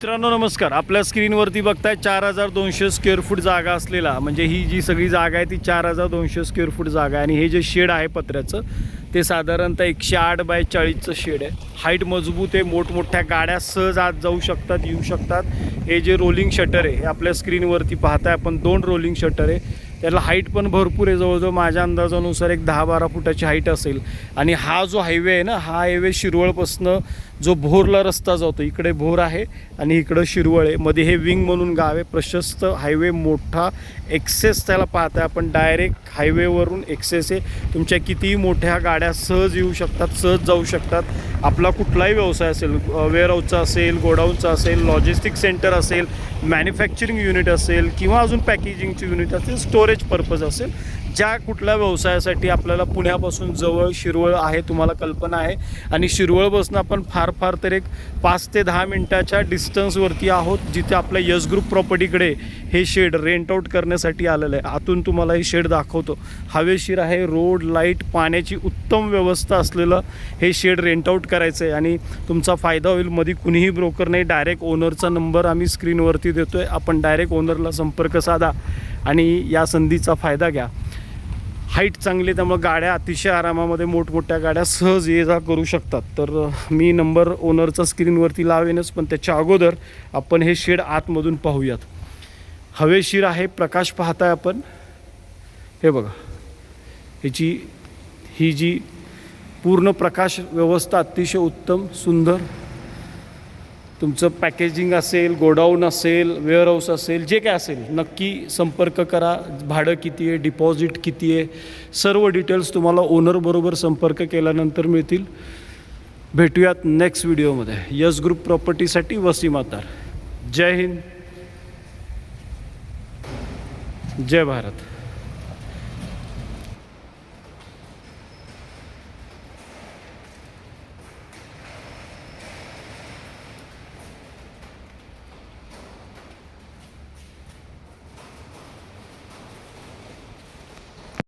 मित्रांनो नमस्कार. आपल्या स्क्रीनवरती बघताय 4200 स्क्वेअर फूट जागा असलेला, म्हणजे ही जी सगळी जागा आहे ती 4200 स्क्वेअर फूट जागा आहे. आणि हे जे शेड आहे पत्र्याचं ते साधारणतः 108 बाय 40चं शेड आहे. हाईट मजबूत आहे, मोठमोठ्या गाड्या सहज आत जाऊ शकतात, येऊ शकतात. हे जे रोलिंग शटर आहे हे आपल्या स्क्रीनवरती पाहताय आपण, 2 रोलिंग शटर आहे. त्याला हाईट पण भरपूर आहे, जवळजवळ माझ्या अंदाजानुसार एक 10-12 फुटाची हाईट असेल. आणि हा जो हायवे आहे ना, हा हायवे शिरवळपासनं जो भोरला रस्ता जातो, इकडे भोर आहे आणि इकडं शिरवळ आहे. मध्ये हे विंग म्हणून गाव आहे. प्रशस्त हायवे, मोठा एक्सेस त्याला पाहताय आपण. डायरेक्ट हायवेवरून एक्सेस आहे. तुमच्या कितीही मोठ्या गाड्या सहज येऊ शकतात, सहज जाऊ शकतात. आपला कुठलाही व्यवसाय असेल, वेअरहाऊसचा असेल, गोडाऊनचा असेल, लॉजिस्टिक सेंटर असेल, मॅन्युफॅक्चरिंग युनिट असेल किंवा अजून पॅकेजिंगची युनिट असेल, स्टोरेज पर्पज असेल, ज्या कुठल्या व्यवसायासाठी आपल्याला पुण्यापासून जवळ शिरवळ आहे, तुम्हाला कल्पना आहे. आणि शिरवळपासून आपण फार तर एक 5 ते 10 मिनटाच्या डिस्टन्सवरती आहोत, जिथे आपल्या यश ग्रुप प्रॉपर्टीकडे हे शेड रेंट आऊट करण्यासाठी आलेलं आहे. आतून तुम्हाला हे शेड दाखवतो. हवेशीर आहे, रोड, लाईट, पाण्याची उत्तम व्यवस्था असलेलं हे शेड रेंट आऊट करायचं आहे. आणि तुमचा फायदा होईल. मध्ये कुणीही ब्रोकर नाही, डायरेक्ट ओनरचा नंबर आम्ही स्क्रीनवरती देतो आहे. आपण डायरेक्ट ओनरला संपर्क साधा आणि या संधीचा फायदा घ्या. हाईट चांगली, त्यामुळे गाड्या अतिशय आरामामध्ये, मोठमोठ्या गाड्या सहज ये जा करू शकतात. तर मी नंबर ओनरचा स्क्रीनवरती लावेनच, पण त्याच्या अगोदर आपण हे शेड आतमधून पाहूयात. हवेशीर आहे, प्रकाश पाहताय आपण. हे बघा, ही जी पूर्ण प्रकाश व्यवस्था अतिशय उत्तम, सुंदर. तुमचं पॅकेजिंग असेल, गोडाऊन असेल, वेअरहाऊस असेल, जे काय असेल नक्की संपर्क करा. भाडं किती आहे, डिपॉझिट किती आहे, सर्व डिटेल्स तुम्हाला ओनरबरोबर संपर्क केल्यानंतर मिळतील. भेटूयात नेक्स्ट व्हिडिओमध्ये. यश ग्रुप प्रॉपर्टीसाठी वसीम आतार. जय हिंद, जय भारत.